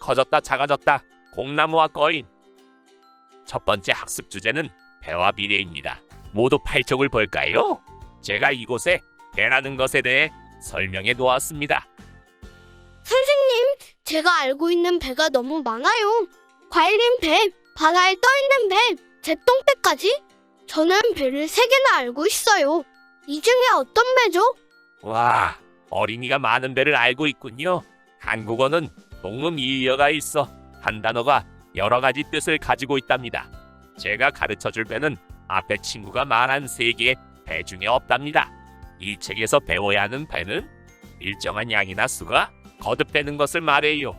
커졌다 작아졌다 공나무와 거인. 첫 번째 학습 주제는 배와 비례입니다. 모두 팔쪽을 볼까요? 제가 이곳에 배라는 것에 대해 설명해 놓았습니다. 선생님, 제가 알고 있는 배가 너무 많아요. 과일인 배, 바다에 떠있는 배, 제똥배까지. 저는 배를 3개나 알고 있어요. 이 중에 어떤 배죠? 와, 어린이가 많은 배를 알고 있군요. 한국어는 동음이의어가 있어 한 단어가 여러 가지 뜻을 가지고 있답니다. 제가 가르쳐줄 배는 앞에 친구가 말한 3개의 배 중에 없답니다. 이 책에서 배워야 하는 배는 일정한 양이나 수가 거듭되는 것을 말해요.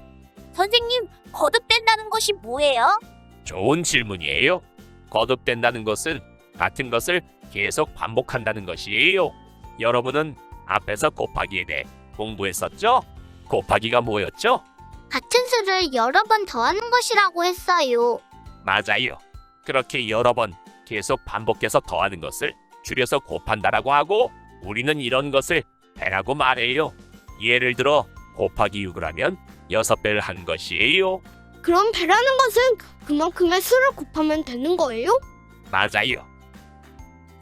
선생님, 거듭된다는 것이 뭐예요? 좋은 질문이에요. 거듭된다는 것은 같은 것을 계속 반복한다는 것이에요. 여러분은 앞에서 곱하기에 대해 공부했었죠? 곱하기가 뭐였죠? 같은 수를 여러 번 더하는 것이라고 했어요. 맞아요. 그렇게 여러 번 계속 반복해서 더하는 것을 줄여서 곱한다라고 하고 우리는 이런 것을 배라고 말해요. 예를 들어 곱하기 6을 하면 6배를 한 것이에요. 그럼 배라는 것은 그만큼의 수를 곱하면 되는 거예요? 맞아요.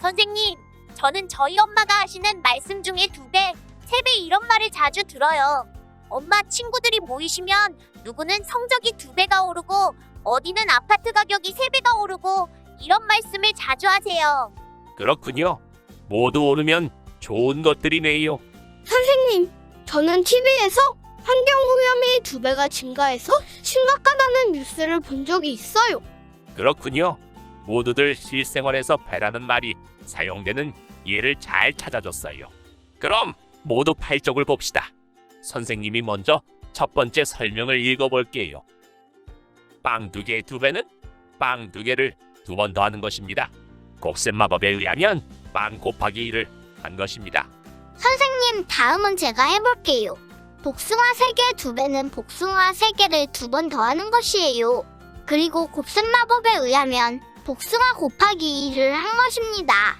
선생님, 저는 저희 엄마가 하시는 말씀 중에 2배, 3배 이런 말을 자주 들어요. 엄마 친구들이 모이시면 누구는 성적이 2배가 오르고 어디는 아파트 가격이 3배가 오르고 이런 말씀을 자주 하세요. 그렇군요. 모두 오르면 좋은 것들이네요. 선생님, 저는 TV에서 환경오염이 2배가 증가해서 심각하다는 뉴스를 본 적이 있어요. 그렇군요. 모두들 실생활에서 배라는 말이 사용되는 예를 잘 찾아줬어요. 그럼 모두 팔쪽을 봅시다. 선생님이 먼저 첫 번째 설명을 읽어볼게요. 빵 2개의 2배는 빵 2개를 2번 더하는 것입니다. 곱셈 마법에 의하면 빵 곱하기 1을 한 것입니다. 선생님, 다음은 제가 해볼게요. 복숭아 3개의 2배는 복숭아 3개를 2번 더하는 것이에요. 그리고 곱셈 마법에 의하면 복숭아 곱하기 2를 한 것입니다.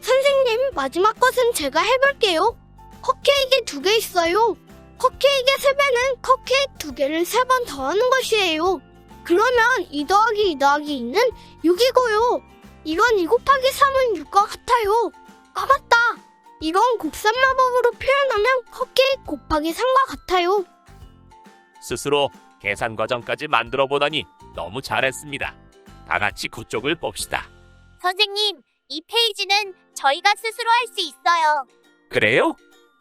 선생님, 마지막 것은 제가 해볼게요. 컵케이크 2개 있어요. 컵케이크 3배는 컵케이크 2개를 3번 더하는 것이에요. 그러면 2 더하기 2 더하기 2는 6이고요. 이건 2 곱하기 3은 6과 같아요. 아, 맞다. 이건 곱셈 마법으로 표현하면 컵케이크 곱하기 3과 같아요. 스스로 계산 과정까지 만들어 보다니 너무 잘했습니다. 다 같이 그쪽을 봅시다. 선생님, 이 페이지는 저희가 스스로 할 수 있어요. 그래요?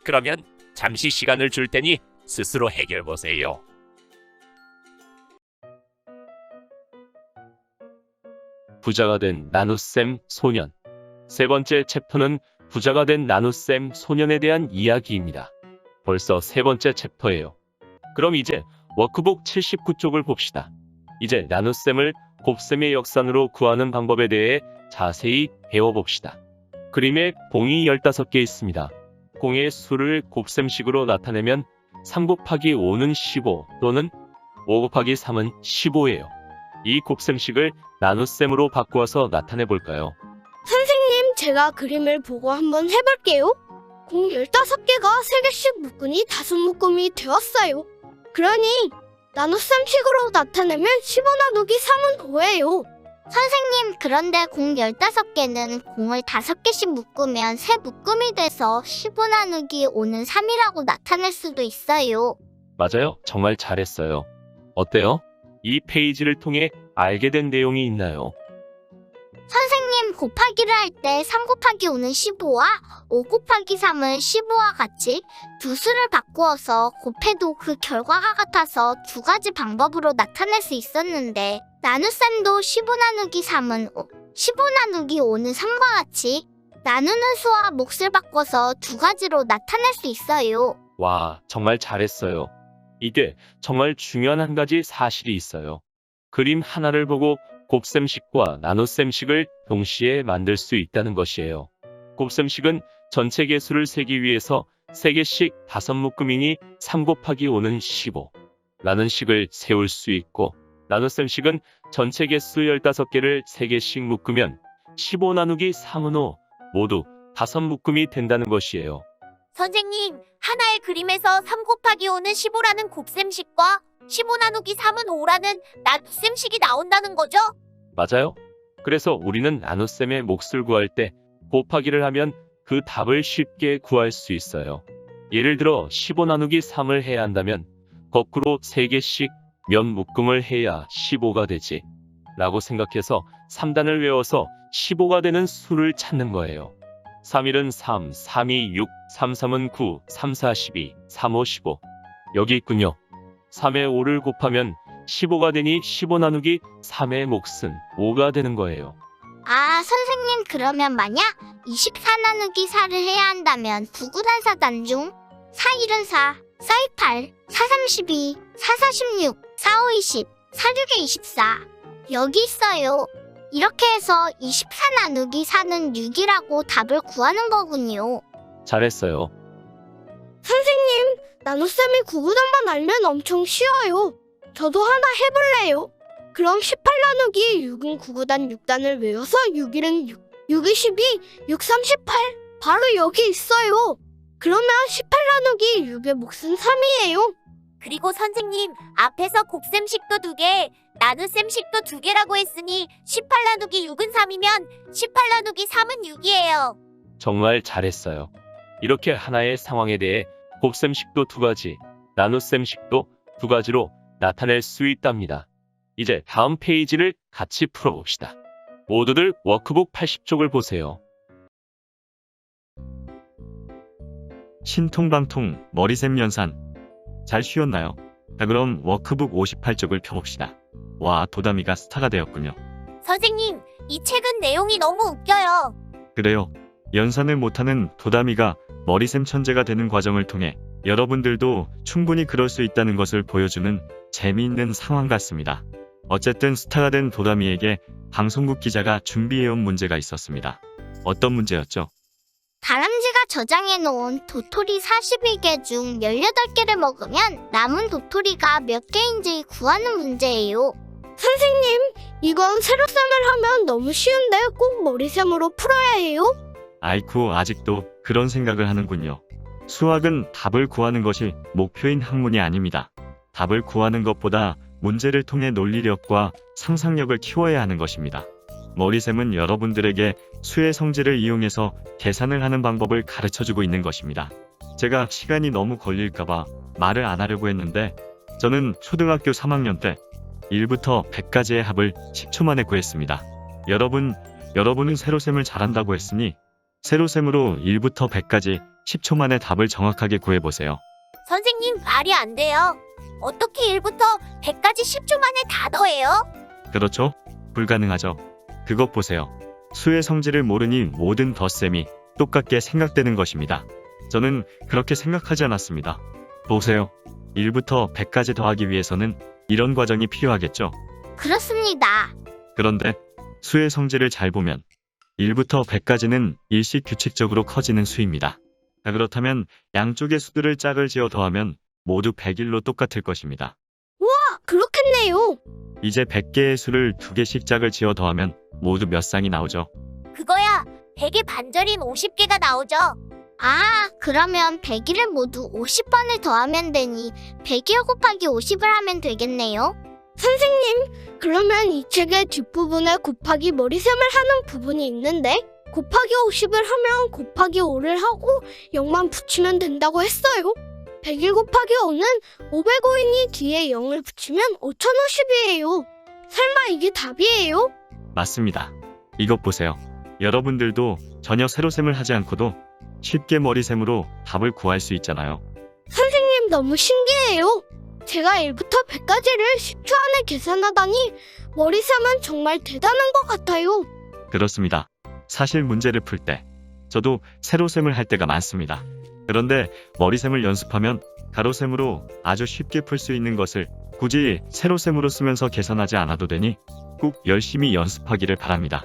그러면 잠시 시간을 줄 테니 스스로 해결 보세요. 부자가 된 나눗셈 소년. 세 번째 챕터는 부자가 된 나눗셈 소년에 대한 이야기입니다. 벌써 세 번째 챕터예요. 그럼 이제 워크북 79쪽을 봅시다. 이제 나눗셈을 곱셈의 역산으로 구하는 방법에 대해 자세히 배워봅시다. 그림에 공이 15개 있습니다. 공의 수를 곱셈식으로 나타내면 3 곱하기 5는 15 또는 5 곱하기 3은 15예요. 이 곱셈식을 나눗셈으로 바꾸어서 나타내 볼까요? 선생님, 제가 그림을 보고 한번 해볼게요. 공 15개가 3개씩 묶으니 5묶음이 되었어요. 그러니 나눗셈식으로 나타내면 15 나누기 3은 5예요. 선생님, 그런데 공 15개는 공을 5개씩 묶으면 3묶음이 돼서 15 나누기 5는 3이라고 나타낼 수도 있어요. 맞아요. 정말 잘했어요. 어때요? 이 페이지를 통해 알게 된 내용이 있나요? 선생님, 곱하기를 할 때 3 곱하기 5는 15와 5 곱하기 3은 15와 같이 두 수를 바꾸어서 곱해도 그 결과가 같아서 2가지 방법으로 나타낼 수 있었는데 나눗셈도 15 나누기 3은 5, 15 나누기 5는 3과 같이 나누는 수와 몫을 바꿔서 2가지로 나타낼 수 있어요. 와, 정말 잘했어요. 이게 정말 중요한 한 가지 사실이 있어요. 그림 하나를 보고 곱셈식과 나눗셈식을 동시에 만들 수 있다는 것이에요. 곱셈식은 전체 개수를 세기 위해서 3개씩 5묶음이니 3 곱하기 5는 15 라는 식을 세울 수 있고, 나눗셈식은 전체 개수 15개를 3개씩 묶으면 15 나누기 3은 5 모두 5묶음이 된다는 것이에요. 선생님, 하나의 그림에서 3 곱하기 5는 15라는 곱셈식과 15 나누기 3은 5라는 나눗셈식이 나온다는 거죠? 맞아요. 그래서 우리는 나눗셈의 몫을 구할 때 곱하기를 하면 그 답을 쉽게 구할 수 있어요. 예를 들어 15 나누기 3을 해야 한다면 거꾸로 3개씩 면 묶음을 해야 15가 되지 라고 생각해서 3단을 외워서 15가 되는 수를 찾는 거예요. 3일은 3, 3이 6, 33은 9, 3, 4, 12, 3, 5, 15. 여기 있군요. 3에 5를 곱하면 15가 되니 15 나누기 3의 몫은 5가 되는 거예요. 아, 선생님, 그러면 만약 24 나누기 4를 해야 한다면 9구단 4단 중 4, 1은 4, 4, 2, 8, 4, 3, 12, 4, 4, 16, 4, 5, 20, 4, 6에 24. 여기 있어요. 이렇게 해서 24 나누기 4는 6이라고 답을 구하는 거군요. 잘했어요. 선생님, 나눗셈이 9구단만 알면 엄청 쉬워요. 저도 하나 해볼래요. 그럼 18 나누기 6은 9구단 6단을 외워서 6일은 6, 6이 12, 6, 38. 바로 여기 있어요. 그러면 18 나누기 6의 몫은 3이에요. 그리고 선생님, 앞에서 곱셈식도 2개, 나눗셈식도 2개라고 했으니 18 나누기 6은 3이면 18 나누기 3은 6이에요. 정말 잘했어요. 이렇게 하나의 상황에 대해 곱셈식도 2가지, 나눗셈식도 2가지로 나타낼 수 있답니다. 이제 다음 페이지를 같이 풀어봅시다. 모두들 워크북 80쪽을 보세요. 신통방통 머리셈 연산. 잘 쉬었나요? 자, 그럼 워크북 58쪽을 펴봅시다. 와, 도담이가 스타가 되었군요. 선생님, 이 책은 내용이 너무 웃겨요. 그래요. 연산을 못하는 도담이가 머리셈 천재가 되는 과정을 통해 여러분들도 충분히 그럴 수 있다는 것을 보여주는 재미있는 상황 같습니다. 어쨌든 스타가 된 도담이에게 방송국 기자가 준비해온 문제가 있었습니다. 어떤 문제였죠? 다람쥐가 저장해놓은 도토리 42개 중 18개를 먹으면 남은 도토리가 몇 개인지 구하는 문제예요. 선생님, 이건 세로셈을 하면 너무 쉬운데 꼭 머리셈으로 풀어야 해요? 아이쿠, 아직도 그런 생각을 하는군요. 수학은 답을 구하는 것이 목표인 학문이 아닙니다. 답을 구하는 것보다 문제를 통해 논리력과 상상력을 키워야 하는 것입니다. 머리셈은 여러분들에게 수의 성질을 이용해서 계산을 하는 방법을 가르쳐주고 있는 것입니다. 제가 시간이 너무 걸릴까봐 말을 안 하려고 했는데 저는 초등학교 3학년 때 1부터 100까지의 합을 10초 만에 구했습니다. 여러분은 세로셈을 잘한다고 했으니 세로셈으로 1부터 100까지 10초 만에 답을 정확하게 구해보세요. 선생님, 말이 안 돼요. 어떻게 1부터 100까지 10초 만에 다 더해요? 그렇죠? 불가능하죠. 그것 보세요. 수의 성질을 모르니 모든 덧셈이 똑같게 생각되는 것입니다. 저는 그렇게 생각하지 않았습니다. 보세요. 1부터 100까지 더하기 위해서는 이런 과정이 필요하겠죠? 그렇습니다. 그런데 수의 성질을 잘 보면 1부터 100까지는 일시 규칙적으로 커지는 수입니다. 자, 그렇다면 양쪽의 수들을 짝을 지어 더하면 모두 101로 똑같을 것입니다. 그렇겠네요. 이제 100개의 수를 2개씩 짝을 지어 더하면 모두 몇 쌍이 나오죠? 그거야 100의 반절인 50개가 나오죠. 아, 그러면 100일을 모두 50번을 더하면 되니 100일 곱하기 50을 하면 되겠네요. 선생님, 그러면 이 책의 뒷부분에 곱하기 머리셈을 하는 부분이 있는데 곱하기 50을 하면 곱하기 5를 하고 0만 붙이면 된다고 했어요. 100일 곱하기 5는 505이니 뒤에 0을 붙이면 5050이에요. 설마 이게 답이에요? 맞습니다. 이것 보세요. 여러분들도 전혀 세로셈을 하지 않고도 쉽게 머리셈으로 답을 구할 수 있잖아요. 선생님, 너무 신기해요. 제가 1부터 100까지를 10초 안에 계산하다니 머리셈은 정말 대단한 것 같아요. 그렇습니다. 사실 문제를 풀 때 저도 세로셈을 할 때가 많습니다. 그런데 머리셈을 연습하면 가로셈으로 아주 쉽게 풀 수 있는 것을 굳이 세로셈으로 쓰면서 계산하지 않아도 되니 꼭 열심히 연습하기를 바랍니다.